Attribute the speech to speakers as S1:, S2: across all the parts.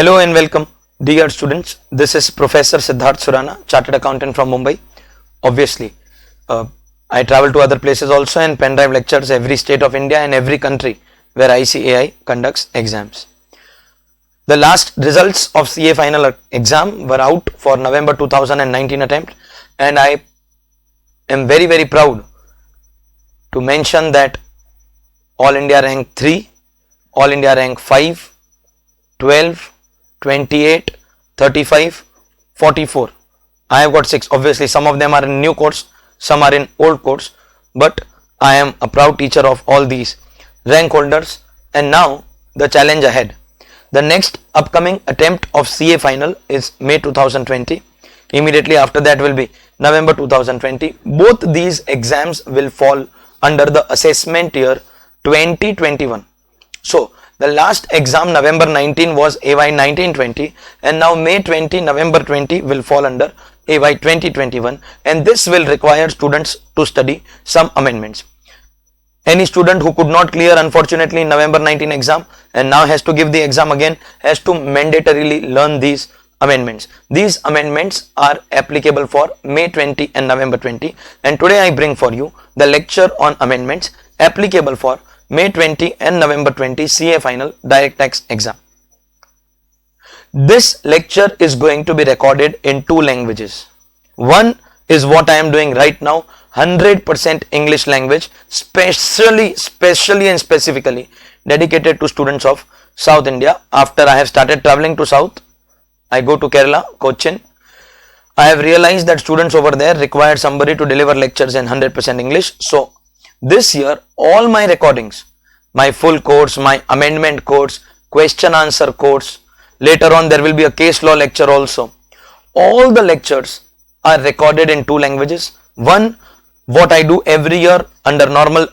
S1: Hello and welcome, dear students. This is Professor Siddharth Surana, Chartered Accountant from Mumbai. Obviously, I travel to other places also and pen drive lectures every state of India and every country where ICAI conducts exams. The last results of CA final exam were out for November 2019 attempt, and I am very proud to mention that All India rank 3, All India rank 5, 12, 28, 35, 44. I have got 6. Obviously, some of them are in new course, some are in old course, but I am a proud teacher of all these rank holders. And now the challenge ahead. The next upcoming attempt of CA final is May 2020. Immediately after that will be November 2020. Both these exams will fall under the assessment year 2021. So the last exam November 19 was AY 1920, and now May 20, November 20 will fall under AY 2021, and this will require students to study some amendments. Any student who could not clear unfortunately November 19 exam and now has to give the exam again has to mandatorily learn these amendments. These amendments are applicable for May 20 and November 20, and today I bring for you the lecture on amendments applicable for May 20 and November 20 CA final direct tax exam. This lecture is going to be recorded in 2 languages. One is what I am doing right now, 100% English language, specially and specifically dedicated to students of South India. After I have started traveling to South, I go to Kerala, Cochin. I have realized that students over there require somebody to deliver lectures in 100% English. So this year, all my recordings, my full course, my amendment course, question answer course, later on there will be a case law lecture also. All the lectures are recorded in 2 languages. One, what I do every year under normal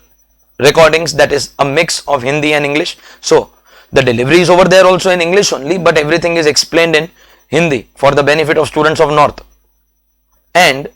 S1: recordings, that is a mix of Hindi and English. So the delivery is over there also in English only, but everything is explained in Hindi for the benefit of students of North. And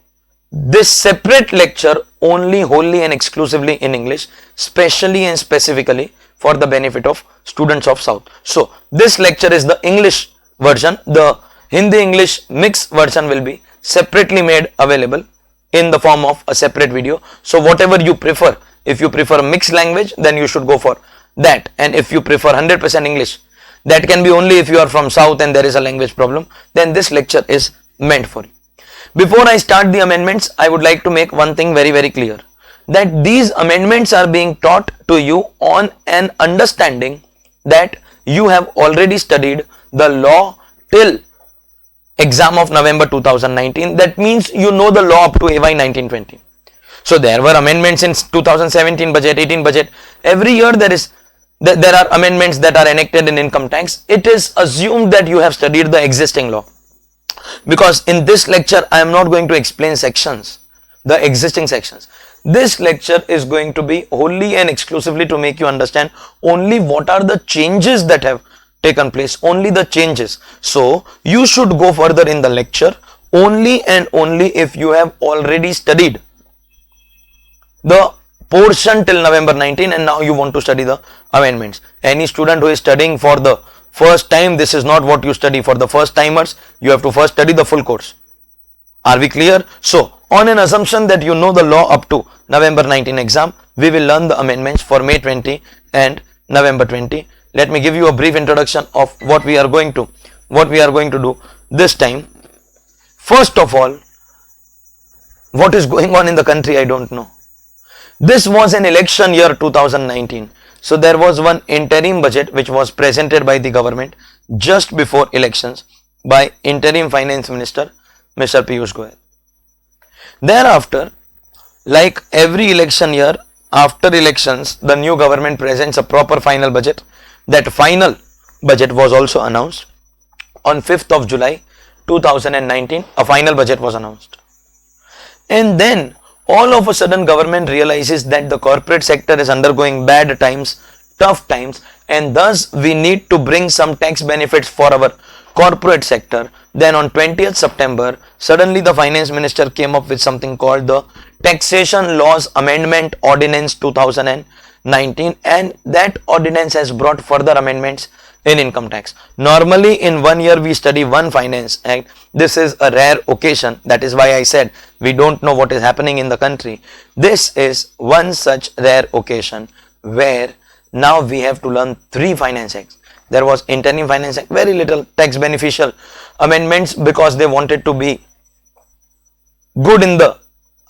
S1: this separate lecture only wholly and exclusively in English, specially and specifically for the benefit of students of South. So this lecture is the English version. The Hindi-English mix version will be separately made available in the form of a separate video. So whatever you prefer, if you prefer a mixed language, then you should go for that. And if you prefer 100% English, that can be only if you are from South and there is a language problem, then this lecture is meant for you. Before I start the amendments, I would like to make one thing very clear, that these amendments are being taught to you on an understanding that you have already studied the law till exam of November 2019. That means you know the law up to AY 1920. So there were amendments in 2017 budget, 18 budget. Every year there are amendments that are enacted in income tax. It is assumed that you have studied the existing law, because in this lecture I am not going to explain sections, the existing sections. This lecture is going to be wholly and exclusively to make you understand only what are the changes that have taken place, only the changes. So you should go further in the lecture only and only if you have already studied the portion till November 19 and now you want to study the amendments. Any student who is studying for the first time, this is not what you study. For the first timers, you have to first study the full course. Are we clear? So on an assumption that you know the law up to November 19 exam, we will learn the amendments for May 20 and November 20. Let me give you a brief introduction of what we are going to do this time. First of all, what is going on in the country, I don't know. This was an election year 2019. So there was one interim budget which was presented by the government just before elections by interim finance minister Mr. Piyush Goyal. Thereafter, like every election year, after elections, the new government presents a proper final budget. That final budget was also announced on 5th of July 2019. A final budget was announced. And then all of a sudden government realizes that the corporate sector is undergoing bad times, tough times, and thus we need to bring some tax benefits for our corporate sector. Then on 20th September, suddenly the finance minister came up with something called the Taxation Laws Amendment Ordinance 2019, and that ordinance has brought further amendments in income tax. Normally in 1 year we study one finance act. This is a rare occasion. That is why I said we don't know what is happening in the country. This is one such rare occasion where now we have to learn 3 finance acts. There was interim finance act, very little tax beneficial amendments because they wanted to be good in the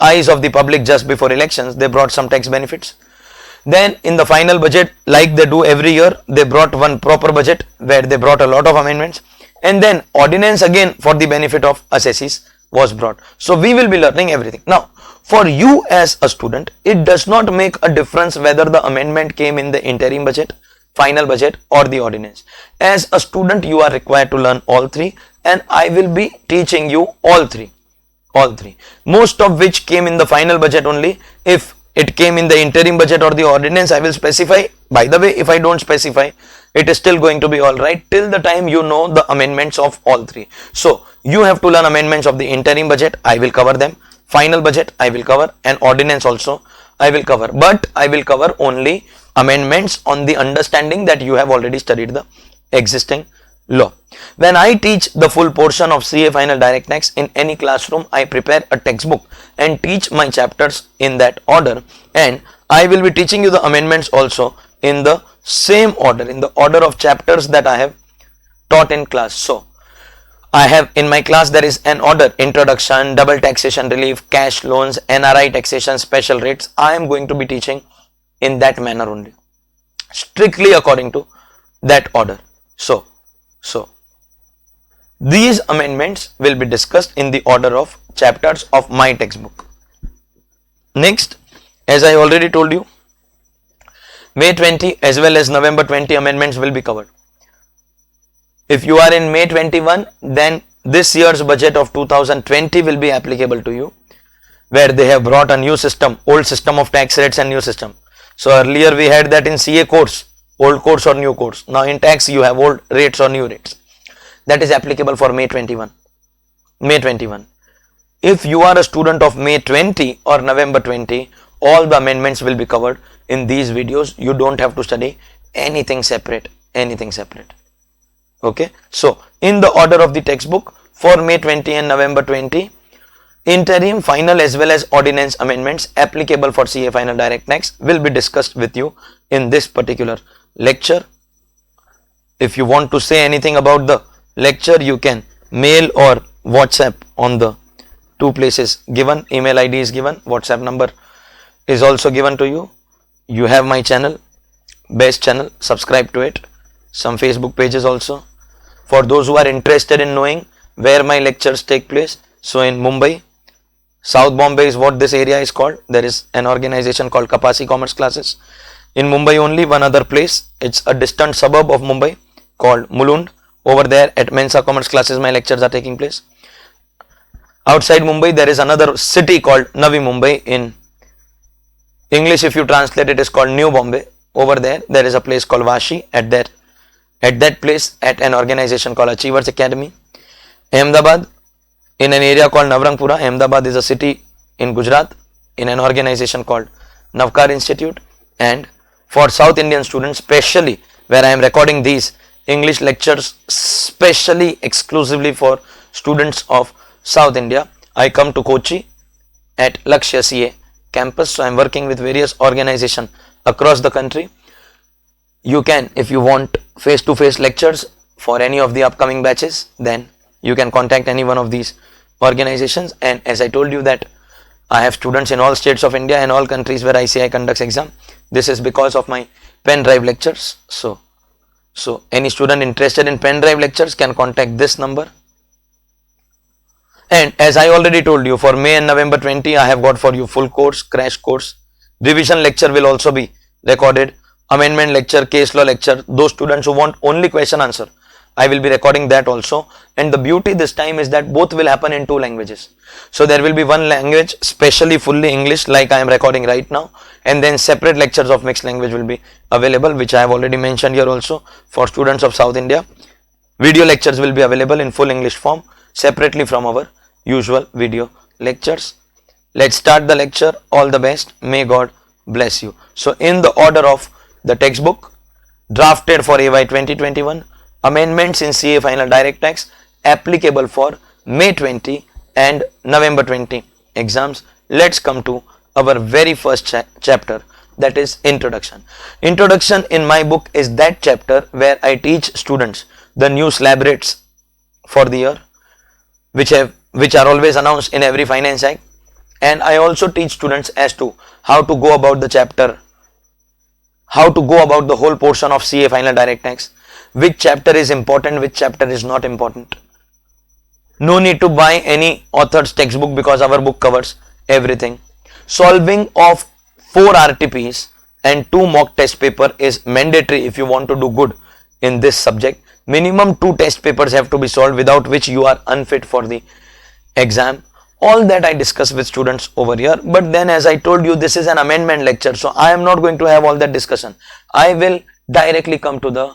S1: eyes of the public just before elections. They brought some tax benefits. Then in the final budget, like they do every year, they brought one proper budget where they brought a lot of amendments, and then ordinance again for the benefit of assessees was brought. So we will be learning everything. Now for you as a student, it does not make a difference whether the amendment came in the interim budget, final budget or the ordinance. As a student you are required to learn all 3, and I will be teaching you all three, most of which came in the final budget only. If it came in the interim budget or the ordinance, I will specify. By the way, if I don't specify, it is still going to be alright till the time you know the amendments of all 3. So you have to learn amendments of the interim budget, I will cover them, final budget I will cover, and ordinance also I will cover, but I will cover only amendments on the understanding that you have already studied the existing law. When I teach the full portion of CA Final Direct Tax in any classroom, I prepare a textbook and teach my chapters in that order, and I will be teaching you the amendments also in the same order, in the order of chapters that I have taught in class. So I have in my class there is an order: introduction, double taxation relief, cash loans, NRI taxation, special rates. I am going to be teaching in that manner only, strictly according to that order. So these amendments will be discussed in the order of chapters of my textbook. Next, as I already told you, May 20 as well as November 20 amendments will be covered. If you are in May 21, then this year's budget of 2020 will be applicable to you, where they have brought a new system, old system of tax rates and new system. So earlier we had that in CA course, old course or new course. Now in tax you have old rates or new rates. That is applicable for May 21. If you are a student of May 20 or November 20, all the amendments will be covered in these videos. You don't have to study anything separate. Okay. So in the order of the textbook, for May 20 and November 20, interim, final as well as ordinance amendments applicable for CA Final Direct Tax will be discussed with you in this particular lecture. If you want to say anything about the lecture, you can mail or WhatsApp on the 2 places given. Email ID is given, WhatsApp number is also given to you. You have my channel, best channel, subscribe to it. Some Facebook pages also. For those who are interested in knowing where my lectures take place, so in Mumbai, South Bombay is what this area is called. There is an organization called Kapasi Commerce Classes. In Mumbai only, one other place, it's a distant suburb of Mumbai called Mulund. Over there at Mensa Commerce Classes my lectures are taking place. Outside Mumbai there is another city called Navi Mumbai. In English if you translate it is called New Bombay. Over there is a place called Vashi. At that place, at an organization called Achievers Academy. Ahmedabad, in an area called Navrangpura. Ahmedabad is a city in Gujarat, in an organization called Navkar Institute. And for South Indian students, specially where I am recording these English lectures specially exclusively for students of South India, I come to Kochi at Lakshya CA campus. So I am working with various organizations across the country. You can, if you want face-to-face lectures for any of the upcoming batches, then you can contact any one of these organizations. And as I told you that I have students in all states of India and all countries where ICAI conducts exam. This is because of my pen drive lectures. So any student interested in pen drive lectures can contact this number. And as I already told you, for May and November 20, I have got for you full course, crash course. Revision lecture will also be recorded. Amendment lecture, case law lecture. Those students who want only question answer, I will be recording that also. And the beauty this time is that both will happen in 2 languages. So there will be one language, specially fully English, like I am recording right now. And then separate lectures of mixed language will be available, which I have already mentioned here also for students of South India. Video lectures will be available in full English form separately from our usual video lectures. Let's start the lecture. All the best. May God bless you. So in the order of the textbook, drafted for AY 2021, amendments in CA final direct tax applicable for May 20 and November 20 exams. Let's come to our very first chapter, that is introduction. Introduction in my book is that chapter where I teach students the new slab rates for the year which are always announced in every finance act, and I also teach students as to how to go about the chapter, how to go about the whole portion of CA final direct tax, which chapter is important, which chapter is not important. No need to buy any author's textbook because our book covers everything. Solving of 4 RTPs and 2 mock test paper is mandatory if you want to do good in this subject. Minimum 2 test papers have to be solved, without which you are unfit for the exam. All that I discuss with students over here, but then as I told you, this is an amendment lecture, so I am not going to have all that discussion. I will directly come to the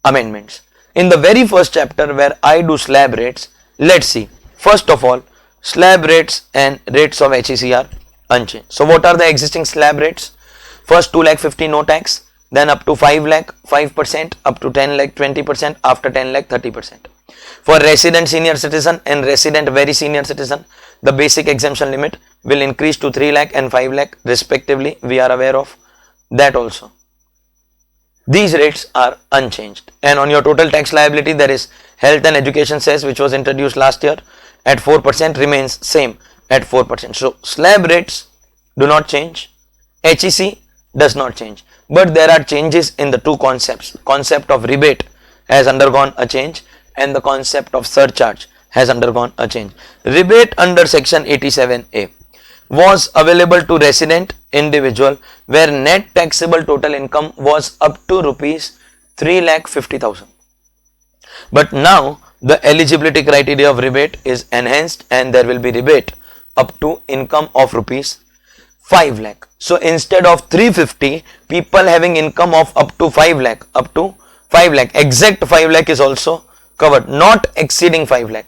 S1: amendments. In the very first chapter where I do slab rates, let's see. First of all, slab rates and rates of HEC are unchanged. So what are the existing slab rates? First 2 lakh 50 no tax, then up to 5 lakh 5%, up to 10 lakh 20%, after 10 lakh 30%. For resident senior citizen and resident very senior citizen, the basic exemption limit will increase to 3 lakh and 5 lakh respectively. We are aware of that also. These rates are unchanged, and on your total tax liability there is health and education cess, which was introduced last year at 4%, remains same at 4%. So slab rates do not change, HEC does not change, but there are changes in the 2 concepts. Concept of rebate has undergone a change and the concept of surcharge has undergone a change. Rebate under section 87A was available to resident individual where net taxable total income was up to rupees 3,50,000. But now the eligibility criteria of rebate is enhanced and there will be rebate up to income of rupees 5 lakh. So instead of 350, people having income of up to 5 lakh, exact 5 lakh is also covered, not exceeding 5 lakh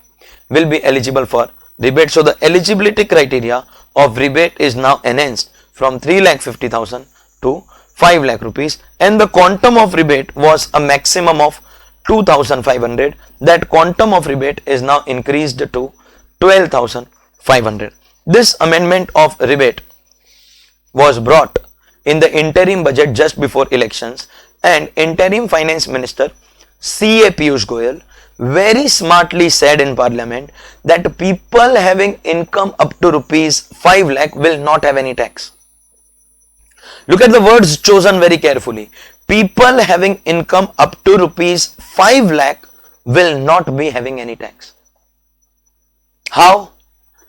S1: will be eligible for rebate. So the eligibility criteria of rebate is now enhanced from 3,50,000 to 5 lakh rupees, and the quantum of rebate was a maximum of 2,500. That quantum of rebate is now increased to 12,500. This amendment of rebate was brought in the interim budget just before elections, and interim finance minister CA Piyush Goyal very smartly said in parliament that people having income up to rupees 5 lakh will not have any tax. Look at the words chosen very carefully. People having income up to rupees 5 lakh will not be having any tax. How?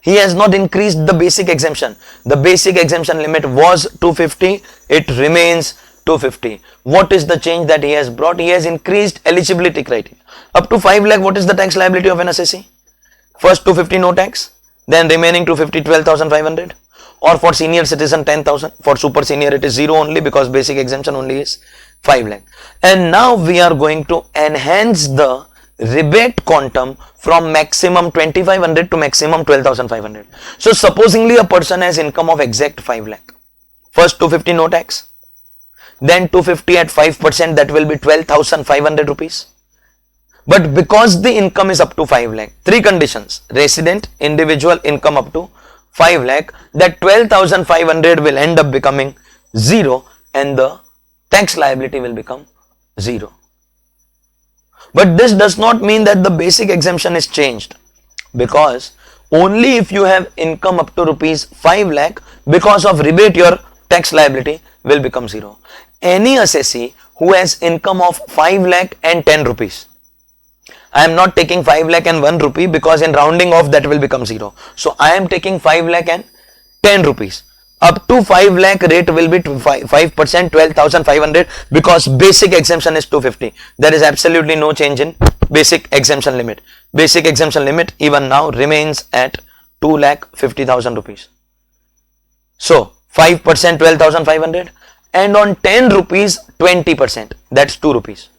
S1: He has not increased the basic exemption. The basic exemption limit was 250. It remains 250. What is the change that he has brought? He has increased eligibility criteria. Up to 5 lakh, what is the tax liability of an assessee? First 250 no tax, then remaining 250 12,500, or for senior citizen 10,000. For super senior it is 0 only because basic exemption only is 5 lakh. And now we are going to enhance the rebate quantum from maximum 2,500 to maximum 12,500. So supposingly a person has income of exact 5 lakh. First 250 no tax, then 250 at 5%, that will be 12,500 rupees. But because the income is up to 5 lakh, 3 conditions: resident, individual income up to 5 lakh, that 12,500 will end up becoming 0 and the tax liability will become 0. But this does not mean that the basic exemption is changed, because only if you have income up to rupees 5 lakh, because of rebate your tax liability will become 0. Any assessee who has income of 5 lakh and 10 rupees, I am not taking 5 lakh and 1 rupee because in rounding off that will become 0. So I am taking 5 lakh and 10 rupees. Up to 5 lakh rate will be 5%, 12,500, because basic exemption is 250. There is absolutely no change in basic exemption limit. Basic exemption limit even now remains at 2,50,000 rupees. So 5% 12,500, and on 10 rupees 20%, that's 2 rupees.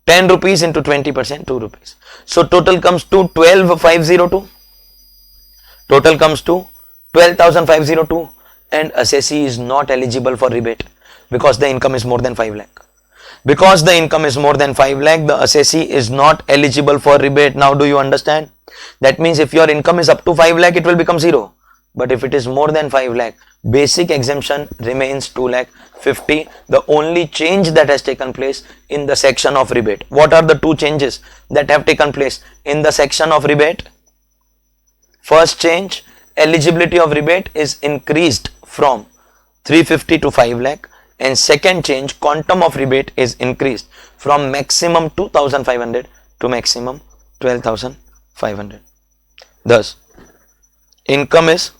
S1: 10 rupees into 20%, 2 rupees. So total comes to 12,502. Total comes to 12,502, and assessee is not eligible for rebate because the income is more than 5 lakh. Because the income is more than 5 lakh, the assessee is not eligible for rebate. Now do you understand? That means if your income is up to 5 lakh, it will become 0. But if it is more than 5 lakh, basic exemption remains 2 lakh 50. The only change that has taken place in the section of rebate. What are the two changes that have taken place in the section of rebate? First change, eligibility of rebate is increased from 350 to 5 lakh, and second change, quantum of rebate is increased from maximum 2,500 to maximum 12,500. Thus, income is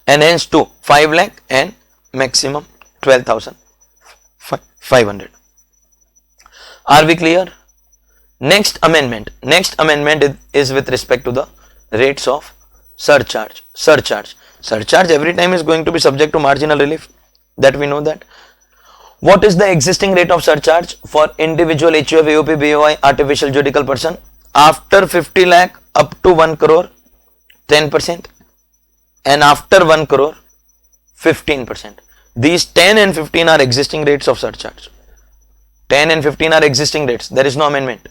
S1: enhanced to 5 lakh and maximum 12,500. Are we clear? Next amendment is with respect to the rates of surcharge. Surcharge every time is going to be subject to marginal relief, that we know that. What is the existing rate of surcharge for individual HUF, AOP, BOI, artificial judicial person? After 50 lakh up to 1 crore 10%, and after 1 crore 15%. These 10 and 15 are existing rates of surcharge. 10 and 15 are existing rates. There is no amendment.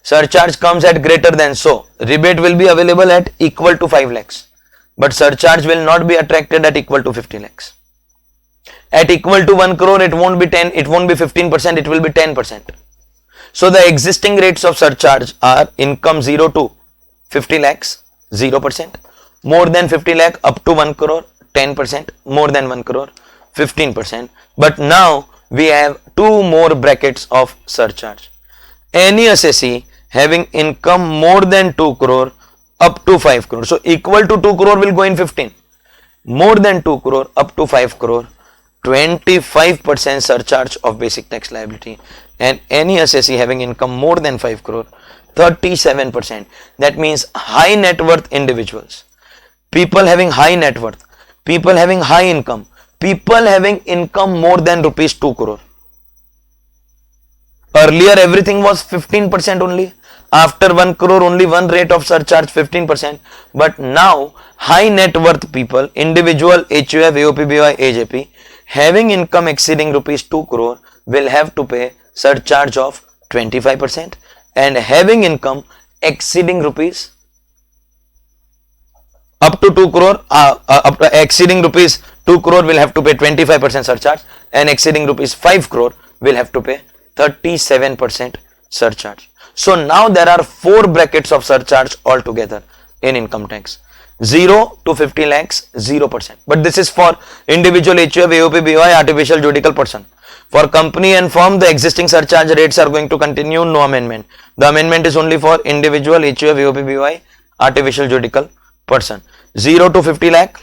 S1: Surcharge comes at greater than, so rebate will be available at equal to 5 lakhs, but surcharge will not be attracted at equal to 50 lakhs. At equal to 1 crore, it won't be 10, it won't be 15%, it will be 10%. So the existing rates of surcharge are income 0 to 50 lakhs 0%, more than 50 lakh up to 1 crore 10%, more than 1 crore 15%. But now we have two more brackets of surcharge. Any assessee having income more than 2 crore up to 5 crore. So equal to 2 crore will go in 15. More than 2 crore up to 5 crore, 25% surcharge of basic tax liability. And any assessee having income more than 5 crore, 37%. That means high net worth individuals, people having high net worth, people having high income, people having income more than rupees 2 crore. Earlier everything was 15% only. After 1 crore only one rate of surcharge 15%. But now high net worth people, individual HUF, AOP, BOI, AJP having income exceeding rupees 2 crore will have to pay surcharge of 25%, and having income exceeding rupees up to 2 crore, exceeding rupees 2 crore will have to pay 25% surcharge, and exceeding rupees 5 crore will have to pay 37% surcharge. So now there are 4 brackets of surcharge altogether in income tax. 0 to 50 lakhs 0%. But this is for individual HUF, AOP, BOI, artificial judicial person. For company and firm, the existing surcharge rates are going to continue, no amendment. The amendment is only for individual HUF, AOP, BOI, artificial judicial person. 0 to 50 lakh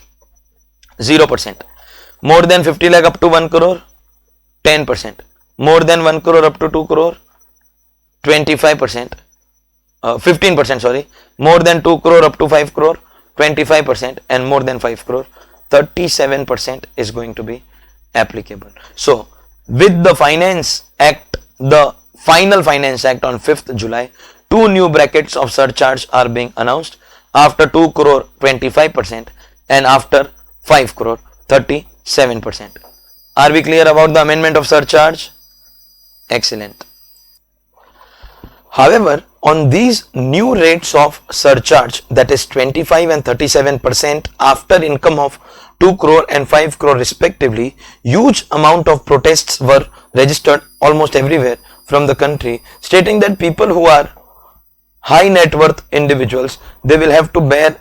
S1: 0%. More than 50 lakh up to 1 crore 10%. More than 1 crore up to 2 crore 25%. 15%, sorry. More than 2 crore up to 5 crore 25%, and more than 5 crore 37% is going to be applicable. So with the Finance Act, the final Finance Act on 5th July, 2 new brackets of surcharge are being announced. After 2 crore 25% and after 5 crore 37%. Are we clear about the amendment of surcharge? Excellent. However, on these new rates of surcharge, that is 25 and 37% after income of 2 crore and 5 crore respectively, huge amount of protests were registered almost everywhere from the country, stating that people who are high net worth individuals, they will have to bear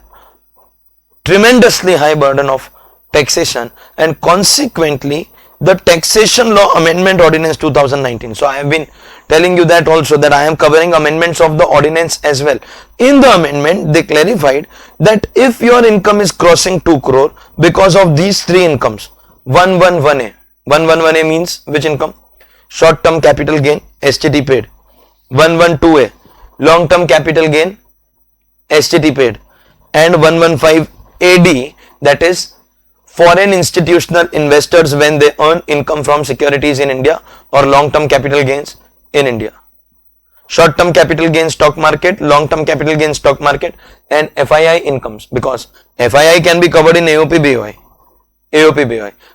S1: tremendously high burden of taxation, and consequently the Taxation Law Amendment Ordinance 2019. So I have been telling you that also, that I am covering amendments of the ordinance as well. In the amendment, they clarified that if your income is crossing 2 crore because of these 3 incomes, 111A. 111A means which income? Short term capital gain, STT paid. 112A, long term capital gain, STT paid. And 115 AD, that is foreign institutional investors when they earn income from securities in India or long term capital gains in India. Short term capital gain stock market, long term capital gain stock market, and FII incomes, because FII can be covered in AOP BOI.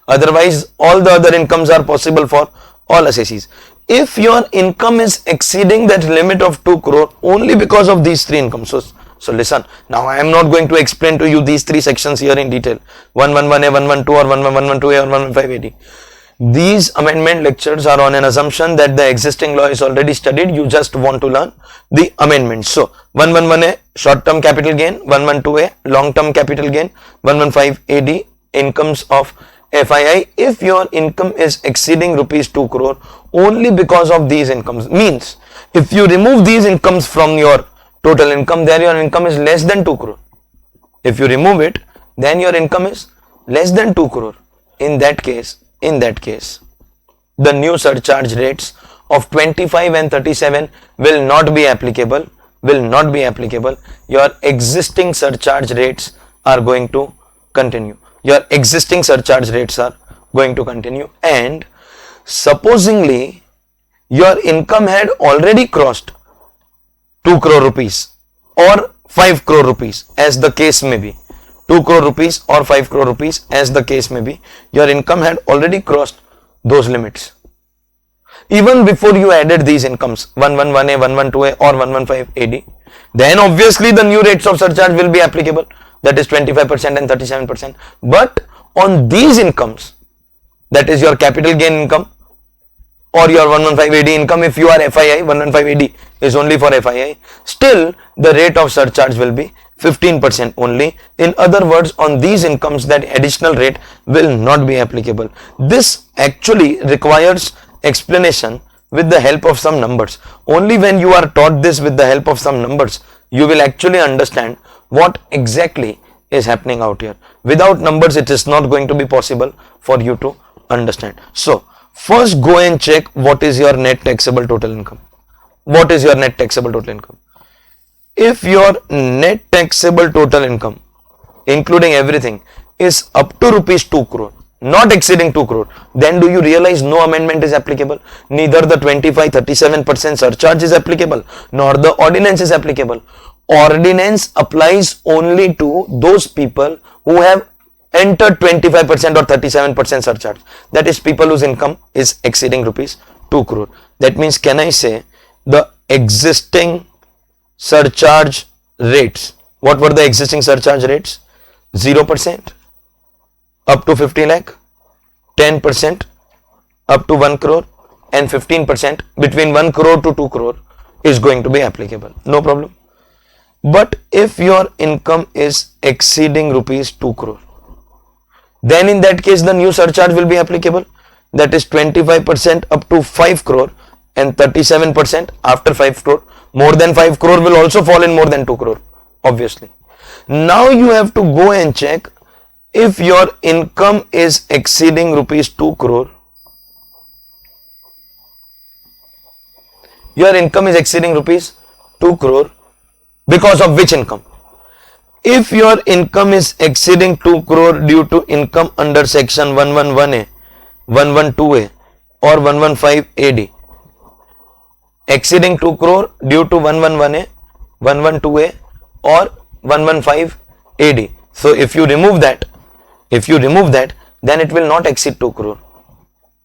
S1: Otherwise all the other incomes are possible for all assessees. If your income is exceeding that limit of 2 crore only because of these three incomes. So listen, now I am not going to explain to you these three sections here in detail. 111A, 112 or 111A or 115AD. These amendment lectures are on an assumption that the existing law is already studied. You just want to learn the amendments. So 111A short term capital gain, 112A long term capital gain, 115AD incomes of FII. If your income is exceeding rupees 2 crore only because of these incomes, means if you remove these incomes from your total income, then your income is less than 2 crore. If you remove it, then your income is less than 2 crore. In that case, the new surcharge rates of 25 and 37 will not be applicable. Your existing surcharge rates are going to continue. And supposingly your income had already crossed 2 crore rupees or 5 crore rupees as the case may be. 2 crore rupees or 5 crore rupees as the case may be. Your income had already crossed those limits. Even before you added these incomes 111A, 112A or 115AD, then obviously the new rates of surcharge will be applicable, that is 25% and 37%. But on these incomes, that is your capital gain income or your 115AD income, if you are FII, 115AD is only for FII, still the rate of surcharge will be 15% only. In other words, on these incomes that additional rate will not be applicable. This actually requires explanation with the help of some numbers. Only when you are taught this with the help of some numbers, you will actually understand what exactly is happening out here. Without numbers, it is not going to be possible for you to understand. So first go and check what is your net taxable total income. If your net taxable total income, including everything, is up to rupees 2 crore, not exceeding 2 crore, then do you realize no amendment is applicable? Neither the 25-37% surcharge is applicable, nor the ordinance is applicable. Ordinance applies only to those people who have entered 25% or 37% surcharge. That is people whose income is exceeding rupees 2 crore. That means, can I say the existing surcharge rates? What were the existing surcharge rates? 0% up to 50 lakh, 10% up to 1 crore and 15% between 1 crore to 2 crore is going to be applicable. No problem. But if your income is exceeding rupees 2 crore, then in that case the new surcharge will be applicable, that is 25% up to 5 crore and 37% after 5 crore. More than 5 crore will also fall in more than 2 crore, obviously. Now you have to go and check if your income is exceeding rupees 2 crore. Your income is exceeding rupees 2 crore because of which income? If your income is exceeding 2 crore due to income under section 111A, 112A or 115AD, exceeding 2 crore due to 111A, 112A or 115AD. So if you remove that, then it will not exceed 2 crore.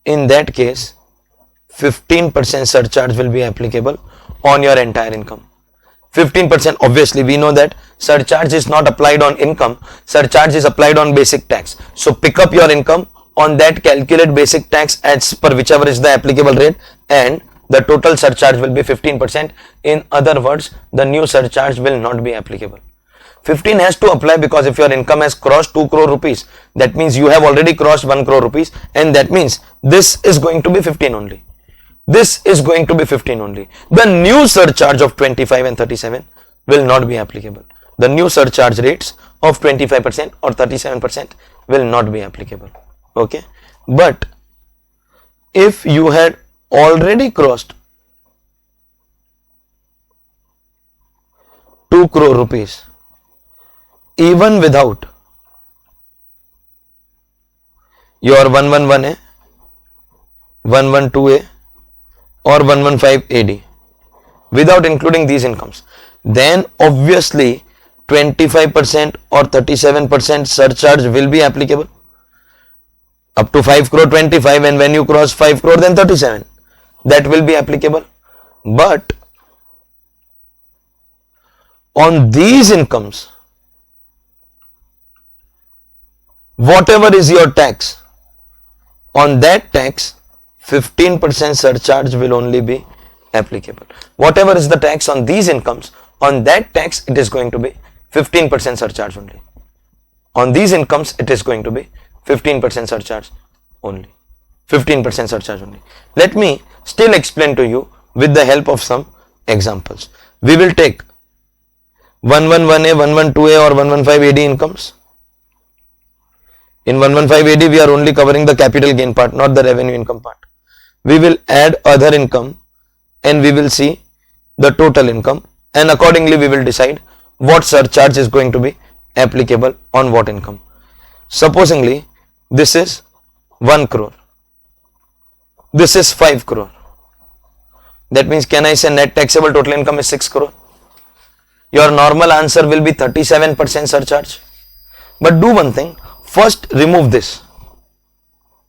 S1: In that case, 15% surcharge will be applicable on your entire income. 15%, obviously we know that surcharge is not applied on income, surcharge is applied on basic tax. So pick up your income, on that calculate basic tax as per whichever is the applicable rate, and the total surcharge will be 15%. In other words, the new surcharge will not be applicable. 15 has to apply because if your income has crossed 2 crore rupees, that means you have already crossed 1 crore rupees, and that means this is going to be 15 only. The new surcharge of 25 and 37 will not be applicable. The new surcharge rates of 25% or 37% will not be applicable. Okay. But if you had already crossed 2 crore rupees, even without your 111A, 112A or 115AD, without including these incomes, then obviously 25% or 37% surcharge will be applicable. Up to 5 crore 25, and when you cross 5 crore then 37. That will be applicable. But on these incomes, whatever is your tax, on that tax 15% surcharge will only be applicable. Whatever is the tax on these incomes, on that tax it is going to be 15% surcharge only. On these incomes it is going to be 15% surcharge only. 15% surcharge only. Let me still explain to you with the help of some examples. We will take 111A, 112A or 115 AD incomes. In 115 AD we are only covering the capital gain part, not the revenue income part. We will add other income and we will see the total income, and accordingly we will decide what surcharge is going to be applicable on what income. Supposingly this is 1 crore. This is 5 crore. That means, can I say net taxable total income is 6 crore? Your normal answer will be 37% surcharge. But do one thing. First remove this.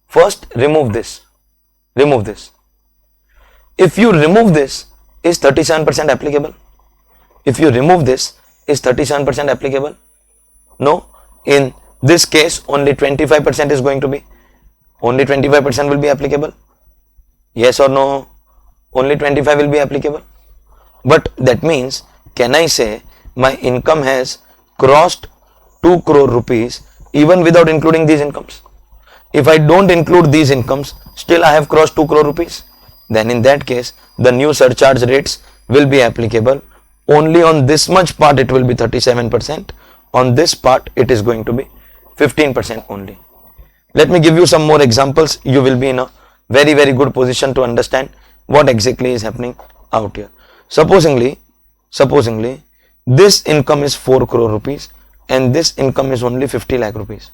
S1: First remove this. Remove this. If you remove this, is 37% applicable? If you remove this, is 37% applicable? No. In this case, only 25% is going to be. Only 25% will be applicable. Yes or no? Only 25 will be applicable. But that means, can I say my income has crossed 2 crore rupees even without including these incomes? If I don't include these incomes, still I have crossed 2 crore rupees. Then in that case, the new surcharge rates will be applicable. Only on this much part it will be 37%. On this part it is going to be 15% only. Let me give you some more examples. You will be in a very good position to understand what exactly is happening out here. Supposingly this income is 4 crore rupees and this income is only 50 lakh rupees.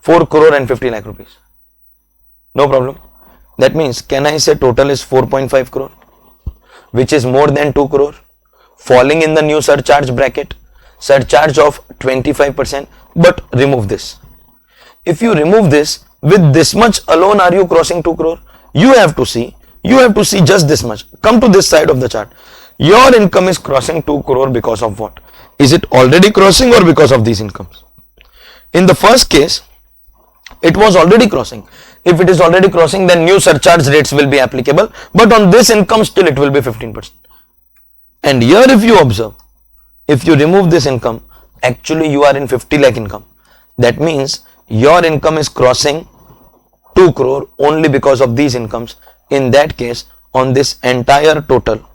S1: 4 crore and 50 lakh rupees. No problem. That means, can I say total is 4.5 crore, which is more than 2 crore, falling in the new surcharge bracket, surcharge of 25%. But remove this. If you remove this, with this much alone are you crossing 2 crore? You have to see just this much. Come to this side of the chart. Your income is crossing 2 crore because of what? Is it already crossing or because of these incomes? In the first case, it was already crossing. If it is already crossing, then new surcharge rates will be applicable. But on this income, still it will be 15%. And here if you observe, if you remove this income, actually you are in 50 lakh income. That means your income is crossing 2 crore only because of these incomes. In that case, on this entire total,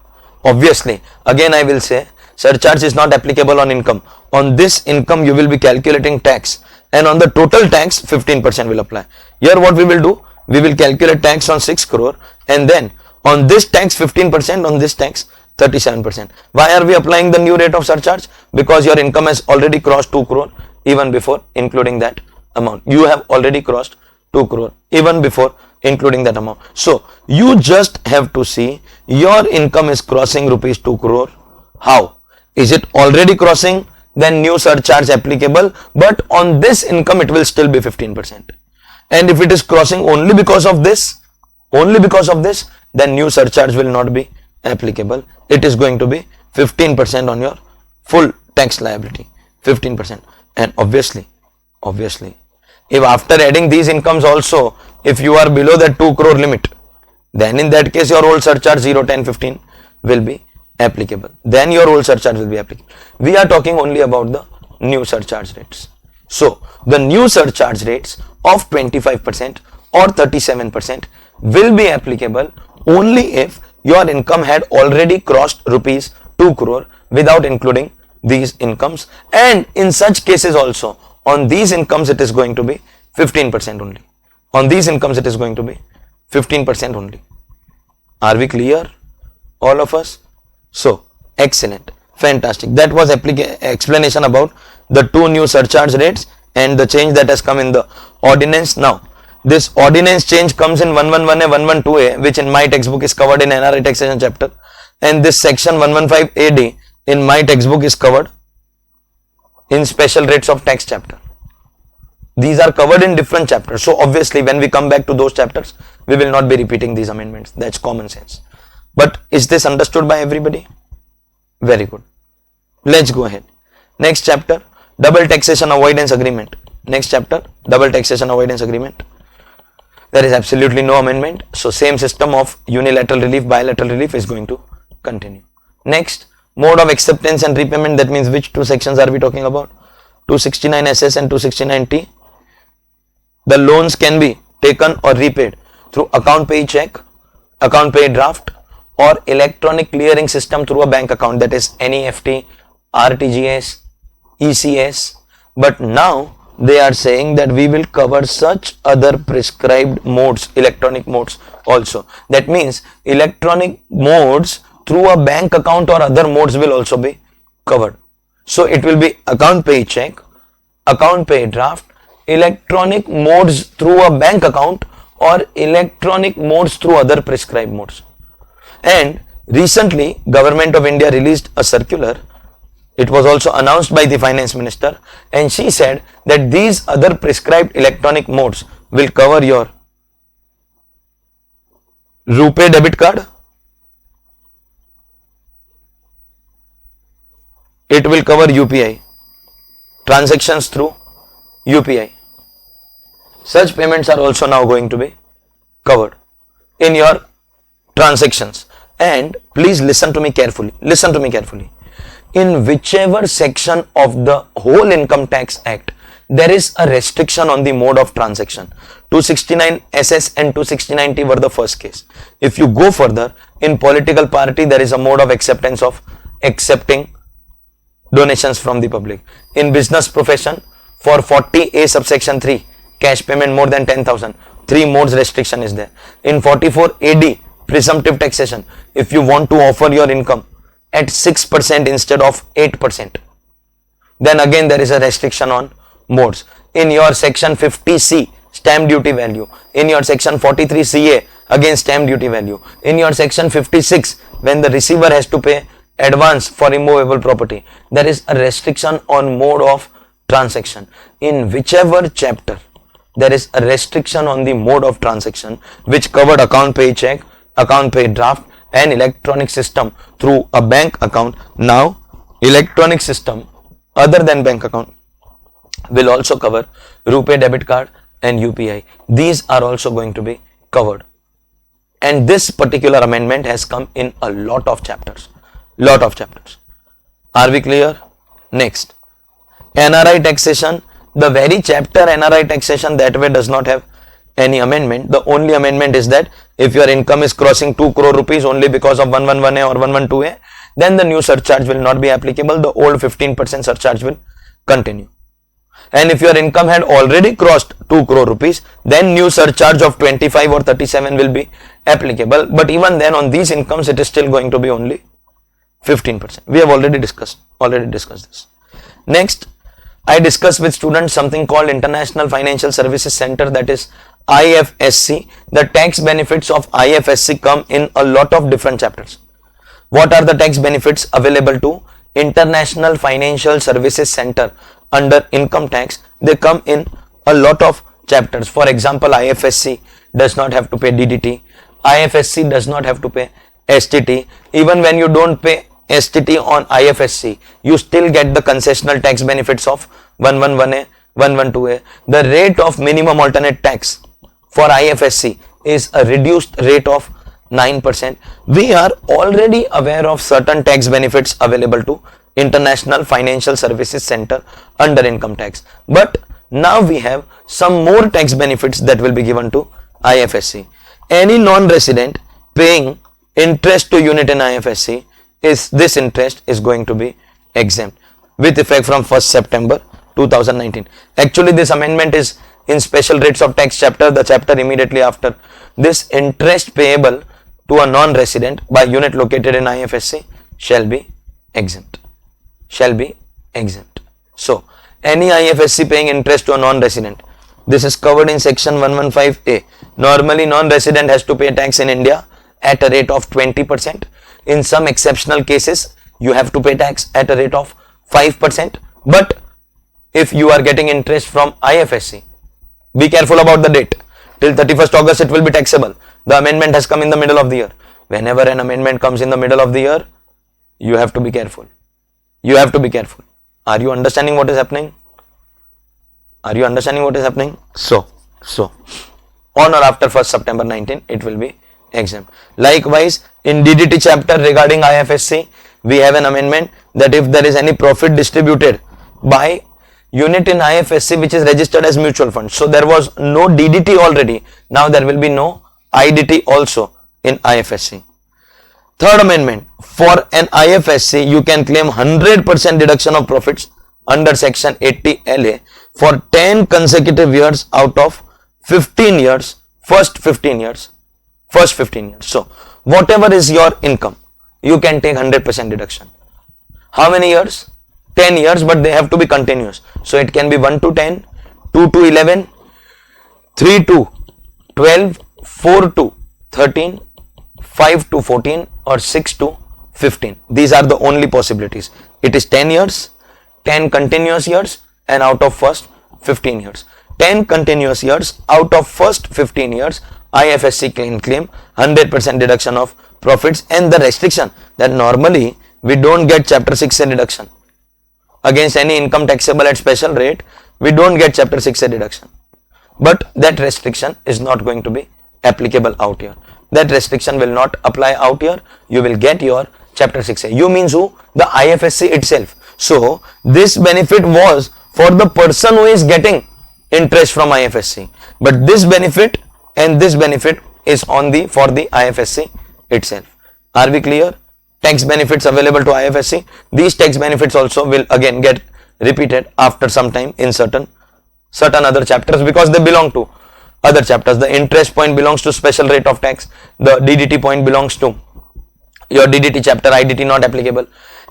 S1: obviously, again I will say, surcharge is not applicable on income. On this income, you will be calculating tax, and on the total tax, 15% will apply. Here what we will do, we will calculate tax on 6 crore, and then on this tax 15%, on this tax 37%. Why are we applying the new rate of surcharge? Because your income has already crossed 2 crore even before including that amount. You have already crossed 2 crore even before including that amount. So you just have to see your income is crossing rupees 2 crore. How? Is it already crossing? Then new surcharge applicable, but on this income it will still be 15%. And if it is crossing only because of this, then new surcharge will not be applicable. It is going to be 15% on your full tax liability, 15%. And obviously, if after adding these incomes also, if you are below that 2 crore limit, then in that case your old surcharge 0, 10, 15 will be applicable. Then your old surcharge will be applicable. We are talking only about the new surcharge rates. So the new surcharge rates of 25% or 37% will be applicable only if your income had already crossed rupees 2 crore without including these incomes. And in such cases also, on these incomes it is going to be 15% only. On these incomes it is going to be 15% only. Are we clear, all of us? So, excellent, fantastic. That was explanation about the two new surcharge rates and the change that has come in the ordinance. Now, this ordinance change comes in 111A, 112A, which in my textbook is covered in NRI taxation chapter, and this section 115AD in my textbook is covered in special rates of tax chapter. These are covered in different chapters. So obviously when we come back to those chapters, we will not be repeating these amendments. That's common sense. But is this understood by everybody? Very good. Let's go ahead. Next chapter, double taxation avoidance agreement. Next chapter, double taxation avoidance agreement. There is absolutely no amendment. So same system of unilateral relief, bilateral relief is going to continue. Next, mode of acceptance and repayment. That means which two sections are we talking about? 269 SS and 269 T. The loans can be taken or repaid through account pay check, account pay draft, or electronic clearing system through a bank account, that is NEFT, RTGS, ECS. But now they are saying that we will cover such other prescribed modes, electronic modes also. That means electronic modes through a bank account or other modes will also be covered. So it will be account pay check, account pay draft, electronic modes through a bank account, or electronic modes through other prescribed modes. And recently Government of India released a circular. It was also announced by the finance minister, and she said that these other prescribed electronic modes will cover your RuPay debit card, it will cover UPI, transactions through UPI. Such payments are also now going to be covered in your transactions. And please listen to me carefully. Listen to me carefully. In whichever section of the whole Income Tax Act, there is a restriction on the mode of transaction. 269 SS and 269 T were the first case. If you go further, in political party, there is a mode of acceptance of accepting donations from the public. In business profession, for 40A subsection 3, cash payment more than 10,000, 3 modes restriction is there. In 44 AD, presumptive taxation, if you want to offer your income at 6% instead of 8%, then again there is a restriction on modes. In your section 50C, stamp duty value. In your section 43 CA, again stamp duty value. In your section 56, when the receiver has to pay advance for immovable property, there is a restriction on mode of transaction. In whichever chapter there is a restriction on the mode of transaction, which covered account pay check, account pay draft, and electronic system through a bank account, now electronic system other than bank account will also cover RuPay debit card and UPI. These are also going to be covered. And this particular amendment has come in a lot of chapters. Are we clear? Next, NRI taxation. The very chapter NRI taxation, that way does not have any amendment. The only amendment is that if your income is crossing 2 crore rupees only because of 111A or 112A, then the new surcharge will not be applicable. The old 15% surcharge will continue. And if your income had already crossed 2 crore rupees, then new surcharge of 25 or 37 will be applicable. But even then, on these incomes, it is still going to be only 15%. We have already discussed this. Next, I discussed with students something called International Financial Services Center, that is IFSC. The tax benefits of IFSC come in a lot of different chapters. What are the tax benefits available to International Financial Services Center under income tax? They come in a lot of chapters. For example, IFSC does not have to pay DDT. IFSC does not have to pay STT. Even when you don't pay STT on IFSC, you still get the concessional tax benefits of 111A, 112A. The rate of minimum alternate tax for IFSC is a reduced rate of 9%. We are already aware of certain tax benefits available to International Financial Services Center under income tax. But now we have some more tax benefits that will be given to IFSC. Any non-resident paying interest to unit in IFSC, this interest is going to be exempt with effect from 1st September 2019. Actually, this amendment is in special rates of tax chapter, the chapter immediately after. This interest payable to a non-resident by unit located in IFSC shall be exempt. So, any IFSC paying interest to a non-resident, this is covered in section 115A. Normally, non-resident has to pay tax in India at a rate of 20%. In some exceptional cases, you have to pay tax at a rate of 5%. But if you are getting interest from IFSC, Be careful about the date. Till 31st August it will be taxable. The amendment has come in the middle of the year. Whenever an amendment comes in the middle of the year, you have to be careful. You have to be careful. Are you understanding what is happening? Are you understanding what is happening? So on or after 1st September 19, it will be exempt. Likewise, in DDT chapter regarding IFSC, we have an amendment that if there is any profit distributed by unit in IFSC which is registered as mutual fund, so there was no DDT already, now there will be no IDT also in IFSC. Third amendment, for an IFSC you can claim 100% deduction of profits under section 80 LA for 10 consecutive years out of 15 years, first 15 years. So whatever is your income, you can take 100% deduction. How many years? 10 years, but they have to be continuous. So it can be 1 to 10, 2 to 11, 3 to 12, 4 to 13, 5 to 14 or 6 to 15. These are the only possibilities. It is 10 years, 10 continuous years and out of first 15 years. 10 continuous years out of first 15 years, IFSC can claim 100% deduction of profits, and the restriction that normally we don't get chapter 6A deduction. Against any income taxable at special rate, we don't get chapter 6A deduction. But that restriction is not going to be applicable out here. That restriction will not apply out here. You will get your chapter 6A. You means who? The IFSC itself. So this benefit was for the person who is getting interest from IFSC. But this benefit and this benefit is on the for the IFSC itself. Are we clear? Tax benefits available to IFSC. These tax benefits also will again get repeated after some time in certain other chapters because they belong to other chapters. The interest point belongs to special rate of tax. The DDT point belongs to your DDT chapter, IDT not applicable,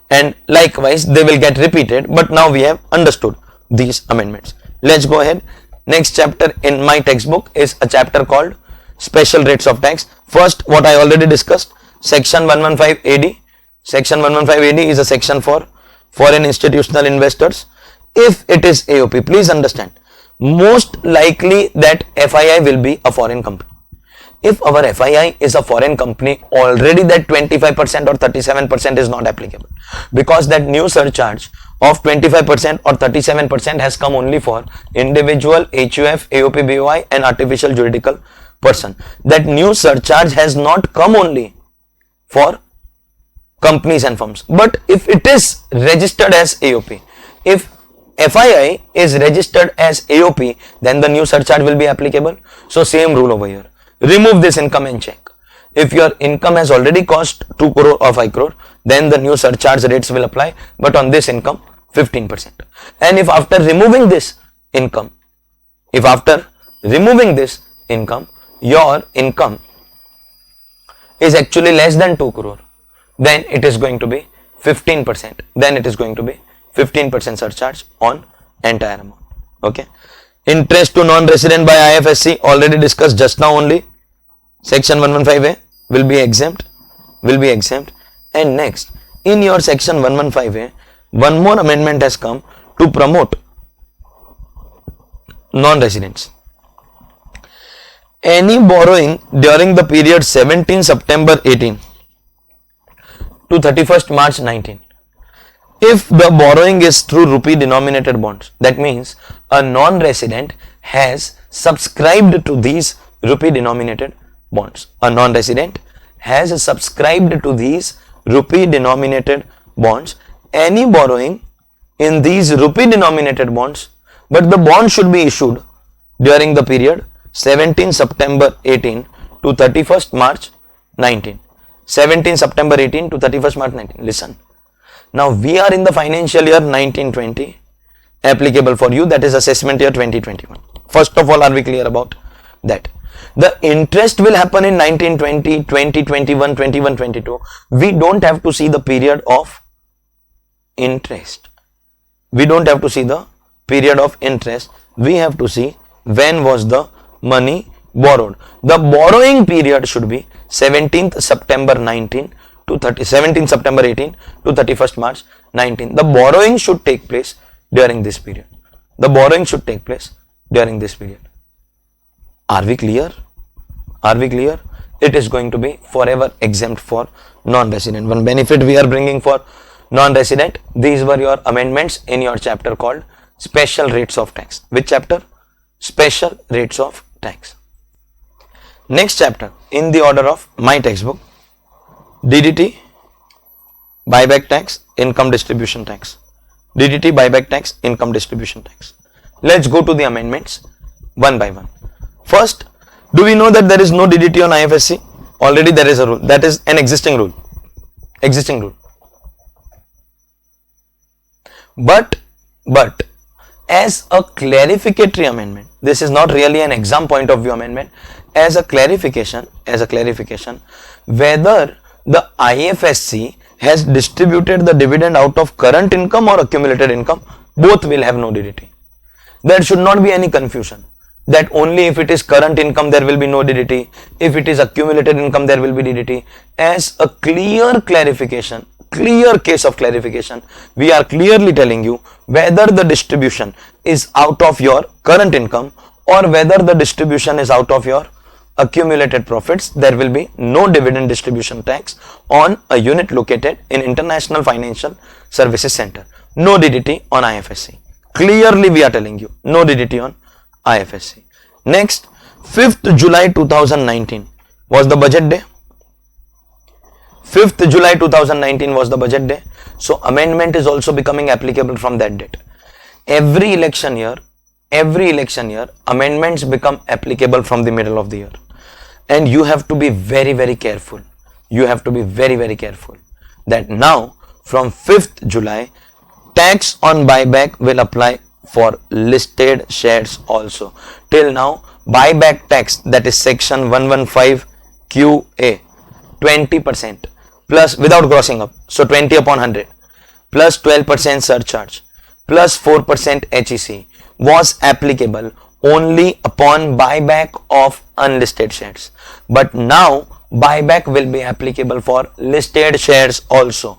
S1: and likewise they will get repeated. But now we have understood these amendments. Let's go ahead. Next chapter in my textbook is a chapter called special rates of tax. First, what I already discussed, section 115 AD. Section 115 AD is a section for foreign institutional investors. If it is AOP, please understand, most likely that FII will be a foreign company. If our FII is a foreign company, already that 25% or 37% is not applicable, because that new surcharge of 25% or 37% has come only for individual, HUF, AOP, BOI and artificial juridical person. That new surcharge has not come only for companies and firms. But if it is registered as AOP, if FII is registered as AOP, then the new surcharge will be applicable. So same rule over here. Remove this income and check. If your income has already cost 2 crore or 5 crore, then the new surcharge rates will apply. But on this income, 15%. And if after removing this income, your income is actually less than 2 crore, then it is going to be 15%. Then it is going to be 15% surcharge on entire amount. Okay. Interest to non-resident by IFSC already discussed just now only. Section 115A will be exempt. And next, in your section 115A, one more amendment has come to promote non-residents. Any borrowing during the period 17 September 18 to 31st March 19, if the borrowing is through rupee denominated bonds, that means a non-resident has subscribed to these rupee denominated bonds. A non-resident has subscribed to these rupee denominated bonds. Any borrowing in these rupee denominated bonds, but the bond should be issued during the period 17 September 18 to 31st March 19. 17 September 18 to 31st March 19. Listen. Now we are in the financial year 1920, applicable for you, that is assessment year 2021. First of all, are we clear about that? The interest will happen in 1920, 2021, 21, 22. We don't have to see the period of interest. We don't have to see the period of interest. We have to see when was the money borrowed. The borrowing period should be 17th September 19 to 17th September 18 to 31st March 19. The borrowing should take place during this period. Are we clear? Are we clear? It is going to be forever exempt for non-resident. One benefit we are bringing for non-resident. These were your amendments in your chapter called special rates of tax. Which chapter? Special rates of tax. Next chapter in the order of my textbook, DDT, buyback tax, income distribution tax. DDT, buyback tax, income distribution tax. Let's go to the amendments one by one. First, do we know that there is no DDT on IFSC? Already there is a rule. That is an existing rule. Existing rule. But as a clarificatory amendment, this is not really an exam point of view amendment, as a clarification, whether the IFSC has distributed the dividend out of current income or accumulated income, both will have no DDT. There should not be any confusion that only if it is current income there will be no DDT, if it is accumulated income there will be DDT. As a clear clarification, clear case of clarification, we are clearly telling you whether the distribution is out of your current income or whether the distribution is out of your accumulated profits, there will be no dividend distribution tax on a unit located in International Financial Services Center. No DDT on IFSC. Clearly we are telling you, no DDT on IFSC. Next, 5th July 2019 was the budget day. 5th July 2019 was the budget day. So amendment is also becoming applicable from that date. Every election year, amendments become applicable from the middle of the year. And you have to be very, very careful. You have to be very, very careful that now from 5th July, tax on buyback will apply for listed shares also. Till now, buyback tax, that is section 115 QA, 20% plus without grossing up, so 20 upon 100 plus 12% surcharge plus 4% HEC was applicable only upon buyback of unlisted shares. But now buyback will be applicable for listed shares also.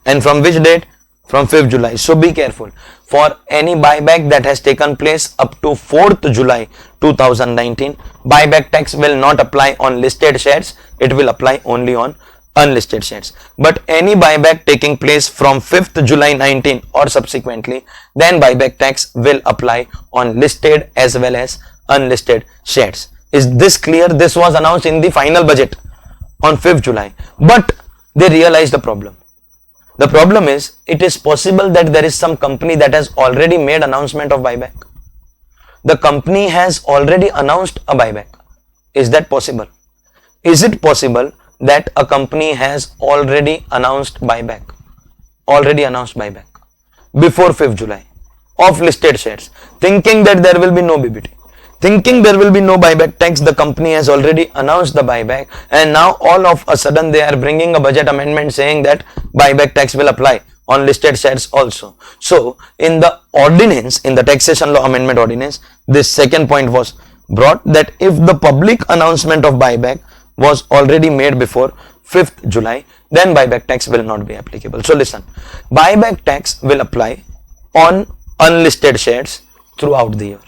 S1: And from which date? From 5th July. So be careful. For any buyback that has taken place up to 4th July 2019, buyback tax will not apply on listed shares. It will apply only on unlisted shares. But any buyback taking place from 5th July 19 or subsequently, then buyback tax will apply on listed as well as unlisted shares. Is this clear? This was announced in the final budget on 5th July. But they realized the problem. The problem is, it is possible that there is some company that has already made announcement of buyback. The company has already announced a buyback. Is that possible? Is it possible that a company has already announced buyback? Before 5th July of listed shares, thinking that there will be no BBT, thinking there will be no buyback tax. The company has already announced the buyback, and now all of a sudden they are bringing a budget amendment saying that buyback tax will apply on listed shares also. So in the ordinance, in the taxation law amendment ordinance, this second point was brought, that if the public announcement of buyback was already made before 5th July, then buyback tax will not be applicable. So listen, buyback tax will apply on unlisted shares throughout the year.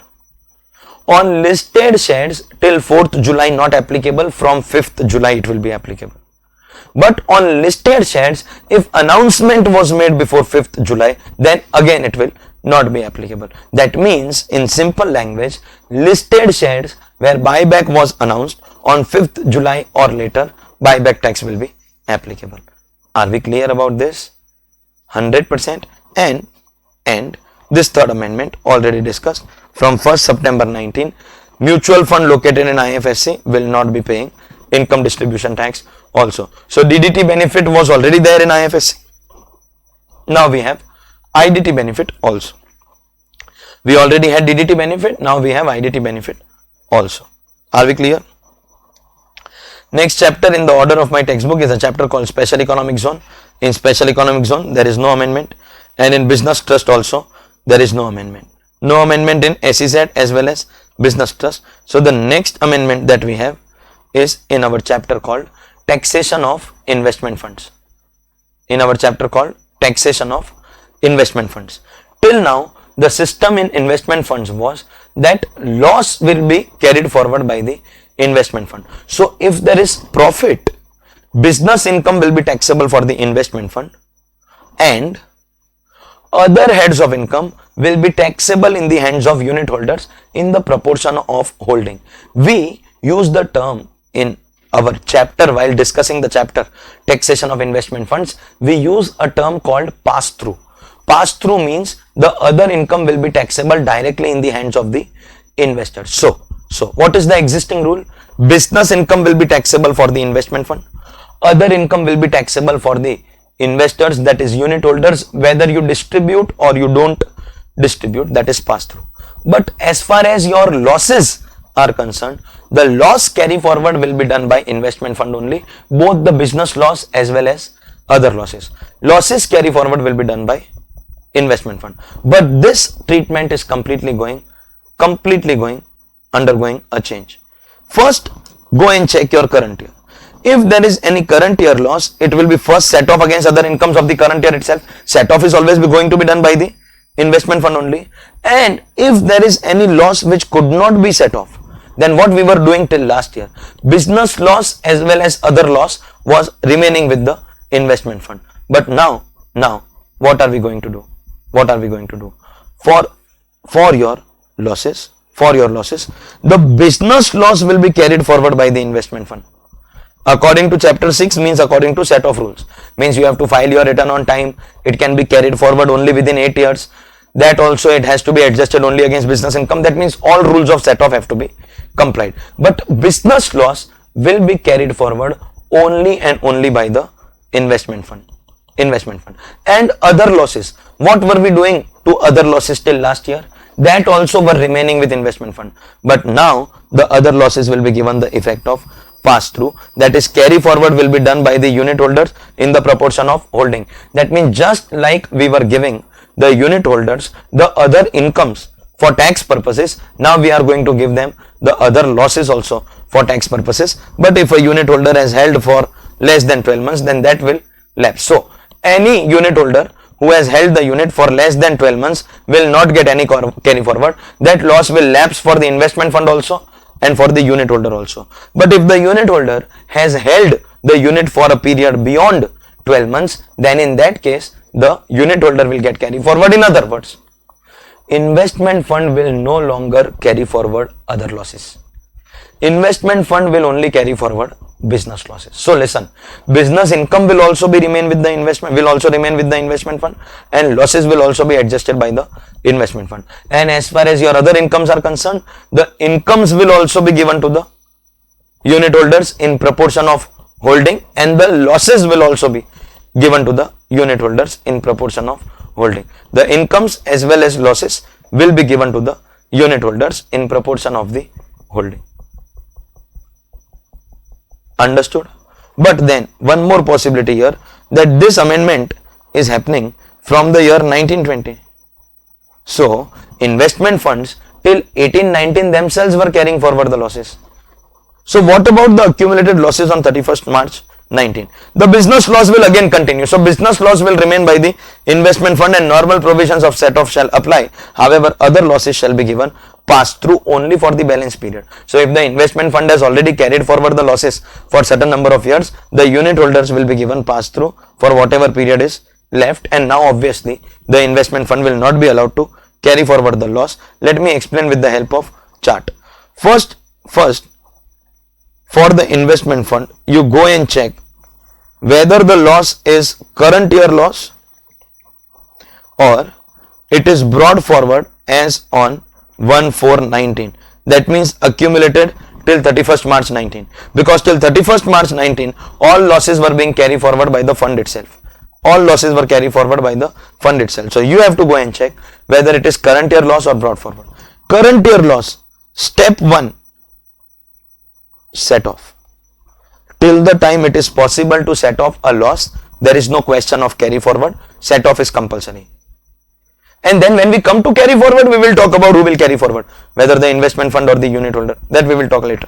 S1: On listed shares till 4th July not applicable, from 5th July it will be applicable. But on listed shares, if announcement was made before 5th July, then again it will not be applicable. That means, in simple language, listed shares where buyback was announced on 5th July or later, buyback tax will be applicable. Are we clear about this? 100%. And this third amendment already discussed, from 1st September 19, mutual fund located in IFSC will not be paying income distribution tax also. So DDT benefit was already there in IFSC. Now we have IDT benefit also. We already had DDT benefit, now we have IDT benefit also. Are we clear? Next chapter in the order of my textbook is a chapter called Special Economic Zone. In Special Economic Zone there is no amendment, and in Business Trust also there is no amendment. No amendment in SEZ as well as Business Trust. So the next amendment that we have is in our chapter called Taxation of Investment Funds. In our chapter called Taxation of Investment Funds. Till now the system in investment funds was that loss will be carried forward by the investment fund. So if there is profit, business income will be taxable for the investment fund, and other heads of income will be taxable in the hands of unit holders in the proportion of holding. We use the term in our chapter while discussing the chapter taxation of investment funds. We use a term called pass through. Pass through means the other income will be taxable directly in the hands of the investors. So what is the existing rule? Business income will be taxable for the investment fund. Other income will be taxable for the investors, that is unit holders, whether you distribute or you don't distribute, that is pass through. But as far as your losses are concerned, the loss carry forward will be done by investment fund only, both the business loss as well as other losses. Losses carry forward will be done by investment fund. But this treatment is completely undergoing a change. First, go and check your current year. If there is any current year loss, it will be first set off against other incomes of the current year itself. Set off is always going to be done by the investment fund only. And if there is any loss which could not be set off, then what we were doing till last year, business loss as well as other loss was remaining with the investment fund. But now what are we going to do? For your losses, the business loss will be carried forward by the investment fund. According to chapter 6 means according to set of rules. Means you have to file your return on time. It can be carried forward only within 8 years. That also it has to be adjusted only against business income. That means all rules of set off have to be complied. But business loss will be carried forward only and only by the investment fund. And other losses. What were we doing to other losses till last year? That also were remaining with investment fund. But now the other losses will be given the effect of pass through, that is carry forward will be done by the unit holders in the proportion of holding. That means just like we were giving the unit holders the other incomes for tax purposes, now we are going to give them the other losses also for tax purposes. But if a unit holder has held for less than 12 months, then that will lapse. So any unit holder who has held the unit for less than 12 months will not get any carry forward. That loss will lapse for the investment fund also and for the unit holder also. But if the unit holder has held the unit for a period beyond 12 months, then in that case the unit holder will get carry forward. In other words, investment fund will no longer carry forward other losses. Investment fund will only carry forward business losses. So listen, business income will also remain with the investment fund, and losses will also be adjusted by the investment fund. And as far as your other incomes are concerned, the incomes will also be given to the unit holders in proportion of holding, and the losses will also be given to the unit holders in proportion of holding. The incomes as well as losses will be given to the unit holders in proportion of the holding. Understood? But then one more possibility here, that this amendment is happening from the year 1920. So investment funds till 1819 themselves were carrying forward the losses. So what about the accumulated losses on 31st March 19? The business loss will again continue. So business loss will remain by the investment fund and normal provisions of set off shall apply. However, other losses shall be given pass through only for the balance period. So if the investment fund has already carried forward the losses for certain number of years, the unit holders will be given pass through for whatever period is left. And now obviously the investment fund will not be allowed to carry forward the loss. Let me explain with the help of chart. First, for the investment fund, you go and check whether the loss is current year loss or it is brought forward as on 1/4/19. That means accumulated till 31st March 19. Because till 31st March 19, all losses were being carried forward by the fund itself. So you have to go and check whether it is current year loss or brought forward. Current year loss, step 1, set off. Till the time it is possible to set off a loss, there is no question of carry forward. Set off is compulsory. And then when we come to carry forward, we will talk about who will carry forward, whether the investment fund or the unit holder. That we will talk later.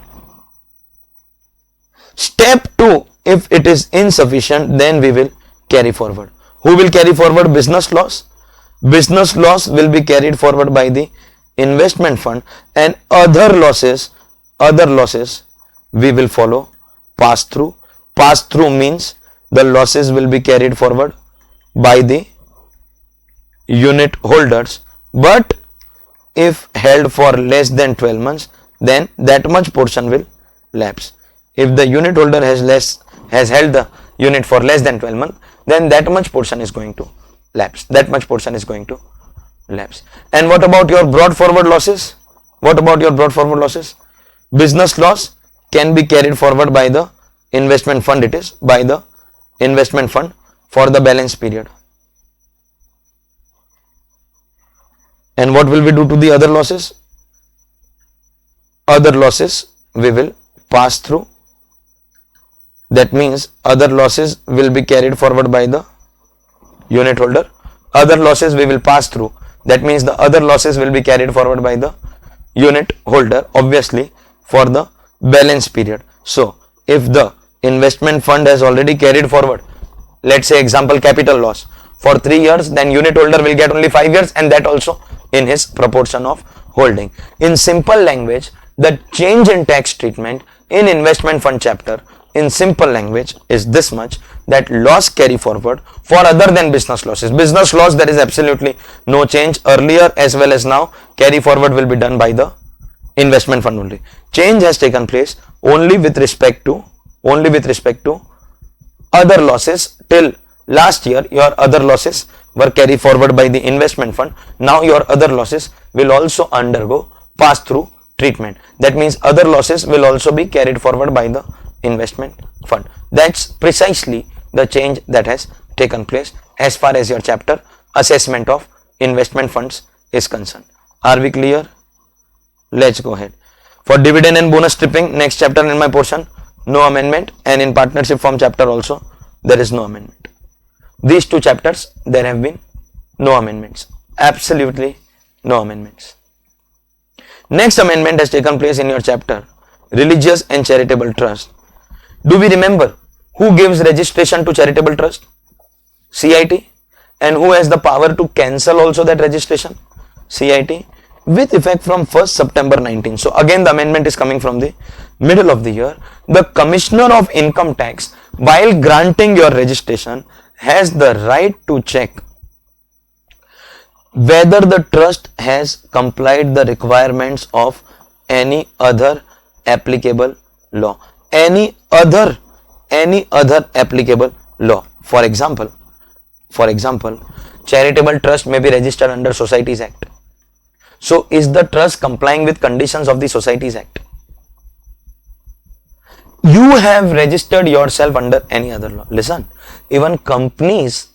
S1: Step 2, if it is insufficient, then we will carry forward. Who will carry forward business loss? Business loss will be carried forward by the investment fund, and other losses we will follow pass through. Pass through means the losses will be carried forward by the unit holders, but if held for less than 12 months, then that much portion will lapse. If the unit holder has held the unit for less than 12 months, then that much portion is going to lapse. That much portion is going to lapse. And what about your brought forward losses? What about your brought forward losses? Business loss can be carried forward by the investment fund. It is by the investment fund for the balance period. And what will we do to the other losses? Other losses we will pass through. That means other losses will be carried forward by the unit holder. Other losses we will pass through. That means the other losses will be carried forward by the unit holder, obviously for the balance period. So if the investment fund has already carried forward, let's say example capital loss for 3 years, then unit holder will get only 5 years, and that also in his proportion of holding. In simple language, the change in tax treatment in investment fund chapter in simple language is this much, that loss carry forward for other than business losses. Business loss, there is absolutely no change. Earlier as well as now, carry forward will be done by the investment fund only. Change has taken place only with respect to other losses. Till last year your other losses were carried forward by the investment fund. Now your other losses will also undergo pass through treatment. That means other losses will also be carried forward by the investment fund. That's precisely the change that has taken place as far as your chapter assessment of investment funds is concerned. Are we clear? Let's go ahead. For dividend and bonus stripping, next chapter in my portion, no amendment, and in partnership form chapter also there is no amendment. These two chapters there have been no amendments, absolutely no amendments. Next amendment has taken place in your chapter religious and charitable trust. Do we remember who gives registration to charitable trust? CIT. And who has the power to cancel also that registration? CIT. With effect from 1st September 19. So again the amendment is coming from the middle of the year. The Commissioner of Income Tax, while granting your registration, has the right to check whether the trust has complied the requirements of any other applicable law. Any other applicable law. For example, charitable trust may be registered under Societies Act. So is the trust complying with conditions of the Societies Act? You have registered yourself under any other law. Listen, even companies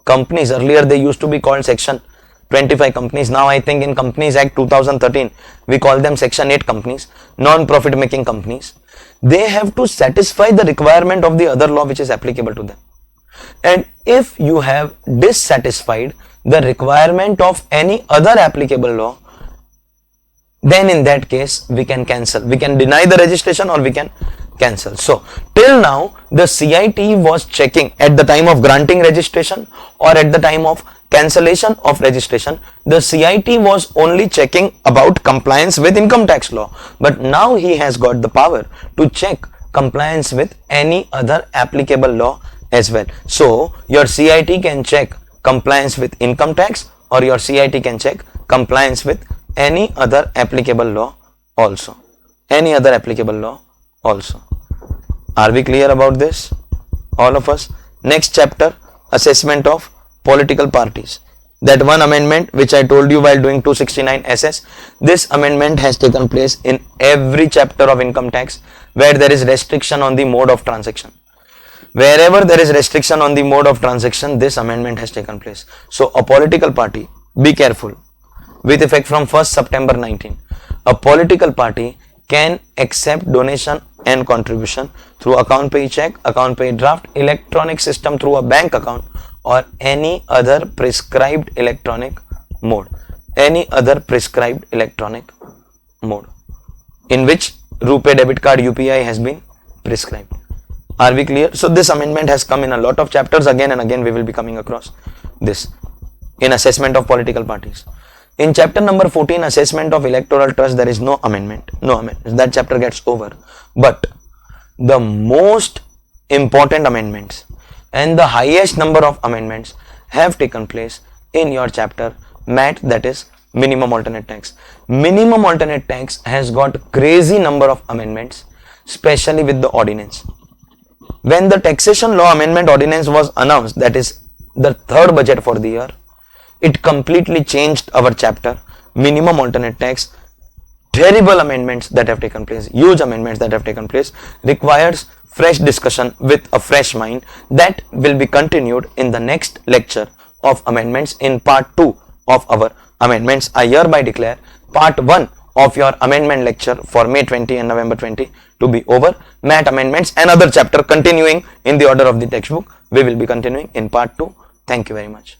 S1: earlier they used to be called section 25 companies. Now I think in Companies Act 2013 we call them section 8 companies, non-profit making companies. They have to satisfy the requirement of the other law which is applicable to them. And if you have dissatisfied the requirement of any other applicable law, then in that case we can cancel. We can deny the registration or we can cancel. So till now the CIT was checking at the time of granting registration or at the time of cancellation of registration. The CIT was only checking about compliance with income tax law, but now he has got the power to check compliance with any other applicable law as well. So your CIT can check compliance with income tax, or your CIT can check compliance with any other applicable law also. Any other applicable law also. Are we clear about this? All of us? Next chapter, assessment of political parties. That one amendment which I told you while doing 269 SS, this amendment has taken place in every chapter of income tax where there is restriction on the mode of transaction. Wherever there is restriction on the mode of transaction, this amendment has taken place. So a political party, be careful, with effect from 1st September 19, a political party can accept donation and contribution through account pay check, account pay draft, electronic system through a bank account, or any other prescribed electronic mode. Any other prescribed electronic mode in which RuPay debit card UPI has been prescribed. Are we clear? So this amendment has come in a lot of chapters. Again and again we will be coming across this. in assessment of political parties. In chapter number 14, assessment of electoral trust, there is no amendment. No amendment. That chapter gets over. But the most important amendments and the highest number of amendments have taken place in your chapter MAT, that is minimum alternate tax. Minimum alternate tax has got crazy number of amendments, especially with the ordinance. When the taxation law amendment ordinance was announced, that is the third budget for the year, it completely changed our chapter minimum alternate tax. Terrible amendments that have taken place, huge amendments that have taken place, requires fresh discussion with a fresh mind. That will be continued in the next lecture of amendments in part 2 of our amendments. I hereby declare part 1 of your amendment lecture for May 20 and November 20 to be over. MAT amendments, another chapter continuing in the order of the textbook, we will be continuing in part 2. Thank you very much.